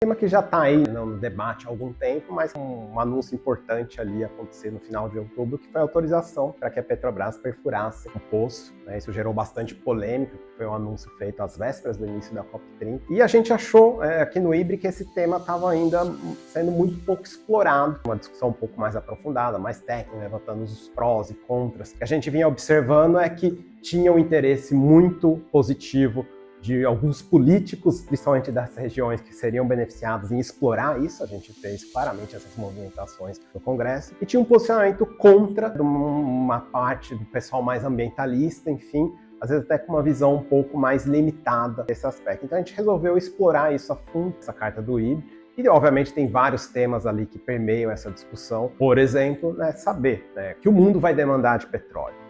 Tema que já está aí no debate há algum tempo, mas um anúncio importante ali acontecer no final de outubro, que foi a autorização para que a Petrobras perfurasse o poço. Isso gerou bastante polêmica, foi um anúncio feito às vésperas do início da COP30. E a gente achou aqui no IBRE que esse tema estava ainda sendo muito pouco explorado, uma discussão um pouco mais aprofundada, mais técnica, levantando os prós e contras. O que a gente vinha observando é que tinha um interesse muito positivo de alguns políticos, principalmente das regiões que seriam beneficiados em explorar isso. A gente fez claramente essas movimentações no Congresso. E tinha um posicionamento contra uma parte do pessoal mais ambientalista, enfim, às vezes até com uma visão um pouco mais limitada desse aspecto. Então a gente resolveu explorar isso a fundo, essa carta do IBRE. E, obviamente, tem vários temas ali que permeiam essa discussão. Por exemplo, saber que o mundo vai demandar de petróleo.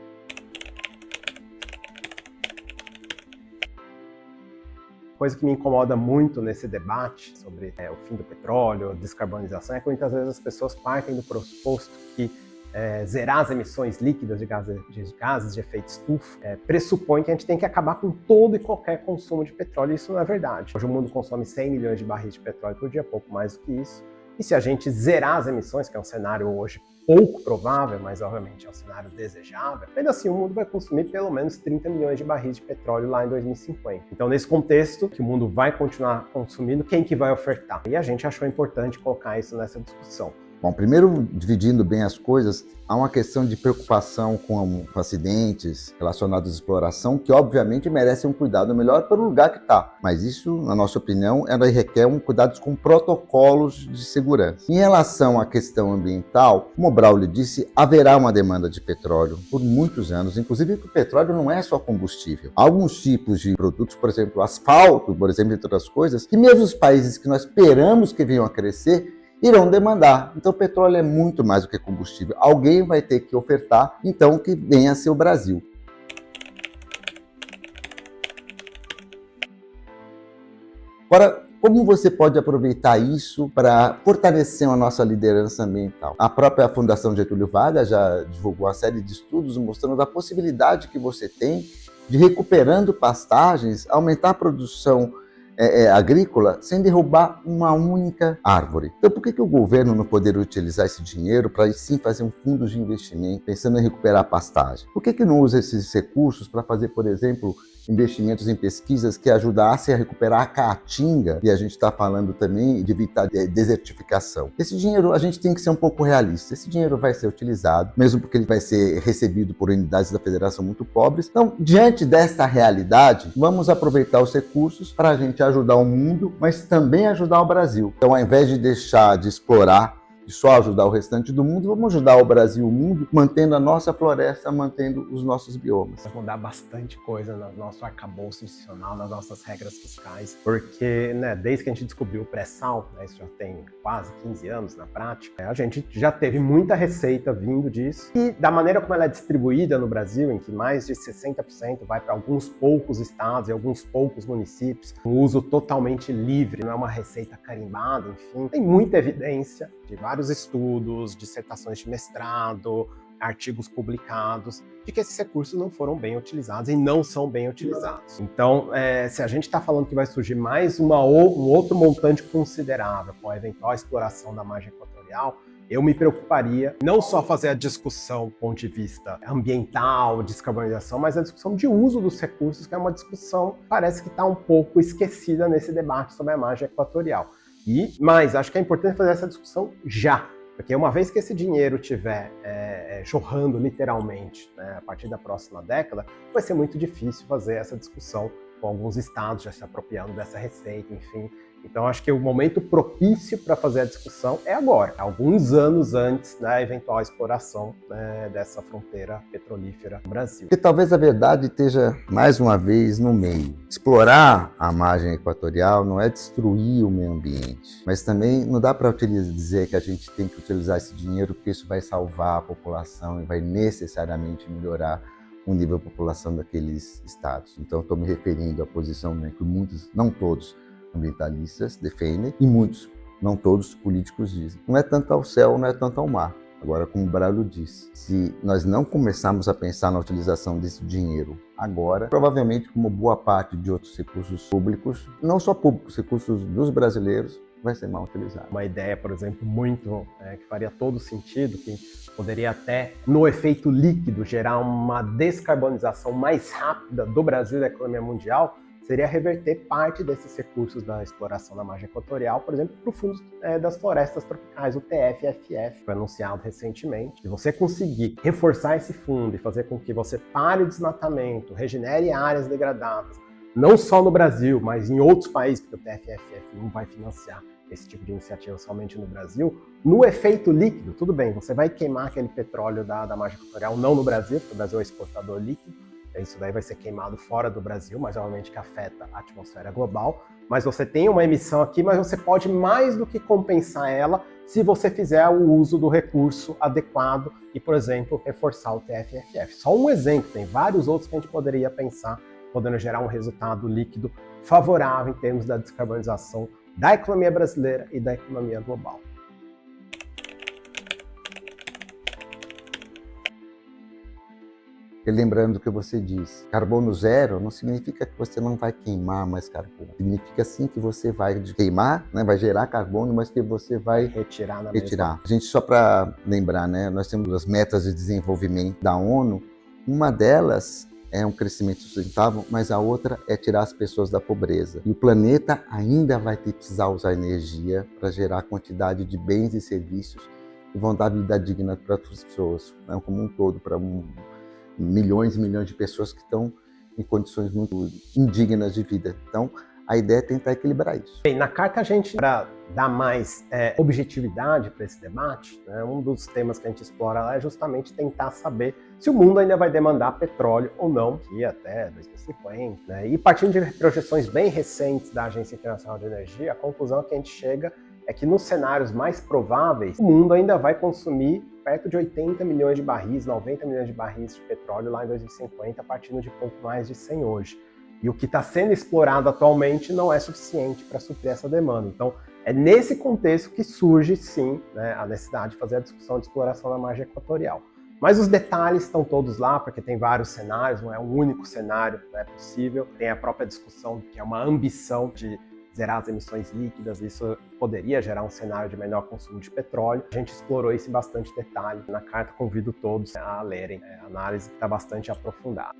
Coisa que me incomoda muito nesse debate sobre o fim do petróleo, a descarbonização, é que muitas vezes as pessoas partem do pressuposto que zerar as emissões líquidas de gases de efeito estufa pressupõe que a gente tem que acabar com todo e qualquer consumo de petróleo. Isso não é verdade. Hoje o mundo consome 100 milhões de barris de petróleo por dia, pouco mais do que isso. E se a gente zerar as emissões, que é um cenário hoje pouco provável, mas obviamente é um cenário desejável, ainda assim o mundo vai consumir pelo menos 30 milhões de barris de petróleo lá em 2050. Então, nesse contexto, que o mundo vai continuar consumindo, quem que vai ofertar? E a gente achou importante colocar isso nessa discussão. Bom, primeiro, dividindo bem as coisas, há uma questão de preocupação com acidentes relacionados à exploração, que obviamente merecem um cuidado melhor pelo lugar que está. Mas isso, na nossa opinião, ela requer cuidados com protocolos de segurança. Em relação à questão ambiental, como o Braulio disse, haverá uma demanda de petróleo por muitos anos, inclusive porque o petróleo não é só combustível. Há alguns tipos de produtos, por exemplo, asfalto, por exemplo, entre outras coisas, que mesmo os países que nós esperamos que venham a crescer, irão demandar. Então, o petróleo é muito mais do que combustível. Alguém vai ter que ofertar, então, que venha a ser o Brasil. Agora, como você pode aproveitar isso para fortalecer a nossa liderança ambiental? A própria Fundação Getúlio Vargas já divulgou uma série de estudos mostrando a possibilidade que você tem de, recuperando pastagens, aumentar a produção agrícola sem derrubar uma única árvore. Então, por que o governo não poderia utilizar esse dinheiro para sim fazer um fundo de investimento pensando em recuperar a pastagem? Por que não usa esses recursos para fazer, por exemplo, investimentos em pesquisas que ajudassem a recuperar a caatinga? E a gente está falando também de evitar desertificação. Esse dinheiro, a gente tem que ser um pouco realista. Esse dinheiro vai ser utilizado, mesmo porque ele vai ser recebido por unidades da federação muito pobres. Então, diante desta realidade, vamos aproveitar os recursos para a gente ajudar o mundo, mas também ajudar o Brasil. Então, ao invés de deixar de explorar e só ajudar o restante do mundo, vamos ajudar o Brasil e o mundo, mantendo a nossa floresta, mantendo os nossos biomas. Vai mudar bastante coisa no nosso arcabouço institucional, nas nossas regras fiscais, porque desde que a gente descobriu o pré-sal, isso já tem quase 15 anos na prática, a gente já teve muita receita vindo disso, e da maneira como ela é distribuída no Brasil, em que mais de 60% vai para alguns poucos estados e alguns poucos municípios, um uso totalmente livre, não é uma receita carimbada, enfim, tem muita evidência de vários estudos, dissertações de mestrado, artigos publicados, de que esses recursos não foram bem utilizados e não são bem utilizados. Então, se a gente está falando que vai surgir mais um outro montante considerável com a eventual exploração da margem equatorial, eu me preocuparia não só fazer a discussão do ponto de vista ambiental, descarbonização, mas a discussão de uso dos recursos, que é uma discussão que parece que está um pouco esquecida nesse debate sobre a margem equatorial. Mas acho que é importante fazer essa discussão já, porque uma vez que esse dinheiro estiver jorrando literalmente, a partir da próxima década, vai ser muito difícil fazer essa discussão com alguns estados já se apropriando dessa receita, enfim. Então acho que o momento propício para fazer a discussão é agora, alguns anos antes da eventual exploração dessa fronteira petrolífera no Brasil. Porque talvez a verdade esteja mais uma vez no meio. Explorar a margem equatorial não é destruir o meio ambiente, mas também não dá para dizer que a gente tem que utilizar esse dinheiro porque isso vai salvar a população e vai necessariamente melhorar o nível de população daqueles estados. Então estou me referindo à posição que muitos, não todos, ambientalistas defendem e muitos, não todos, políticos dizem. Não é tanto ao céu, não é tanto ao mar. Agora, como o Braulio disse, se nós não começarmos a pensar na utilização desse dinheiro agora, provavelmente, como boa parte de outros recursos públicos, não só públicos, recursos dos brasileiros, vai ser mal utilizado. Uma ideia, por exemplo, que faria todo sentido, que poderia até, no efeito líquido, gerar uma descarbonização mais rápida do Brasil e da economia mundial, seria reverter parte desses recursos da exploração da margem equatorial, por exemplo, para o Fundo das Florestas Tropicais, o TFFF, foi anunciado recentemente. Se você conseguir reforçar esse fundo e fazer com que você pare o desmatamento, regenere áreas degradadas, não só no Brasil, mas em outros países, porque o TFFF não vai financiar esse tipo de iniciativa somente no Brasil, no efeito líquido, tudo bem, você vai queimar aquele petróleo da margem equatorial, não no Brasil, porque o Brasil é exportador líquido, isso daí vai ser queimado fora do Brasil, mas obviamente que afeta a atmosfera global. Mas você tem uma emissão aqui, mas você pode mais do que compensar ela se você fizer o uso do recurso adequado e, por exemplo, reforçar o TFFF. Só um exemplo, tem vários outros que a gente poderia pensar, podendo gerar um resultado líquido favorável em termos da descarbonização da economia brasileira e da economia global. E lembrando o que você disse, carbono zero não significa que você não vai queimar mais carbono. Significa sim que você vai queimar, né, vai gerar carbono, mas que você vai retirar. A gente, só para lembrar, né, nós temos as metas de desenvolvimento da ONU. Uma delas é um crescimento sustentável, mas a outra é tirar as pessoas da pobreza. E o planeta ainda vai precisar usar energia para gerar quantidade de bens e serviços que vão dar vida digna para as pessoas, né, como um todo, para milhões e milhões de pessoas que estão em condições muito indignas de vida. Então, a ideia é tentar equilibrar isso. Bem, na carta a gente, para dar mais objetividade para esse debate, né, um dos temas que a gente explora lá é justamente tentar saber se o mundo ainda vai demandar petróleo ou não, que até 2050. Né? E partindo de projeções bem recentes da Agência Internacional de Energia, a conclusão que a gente chega é que nos cenários mais prováveis, o mundo ainda vai consumir perto de 80 milhões de barris, 90 milhões de barris de petróleo lá em 2050, partindo de pouco mais de 100 hoje. E o que está sendo explorado atualmente não é suficiente para suprir essa demanda. Então, é nesse contexto que surge, sim, né, a necessidade de fazer a discussão de exploração da margem equatorial. Mas os detalhes estão todos lá, porque tem vários cenários, não é um único cenário, né, possível. Tem a própria discussão, que é uma ambição de zerar as emissões líquidas, isso poderia gerar um cenário de menor consumo de petróleo. A gente explorou isso em bastante detalhe na carta, convido todos a lerem. A análise está bastante aprofundada.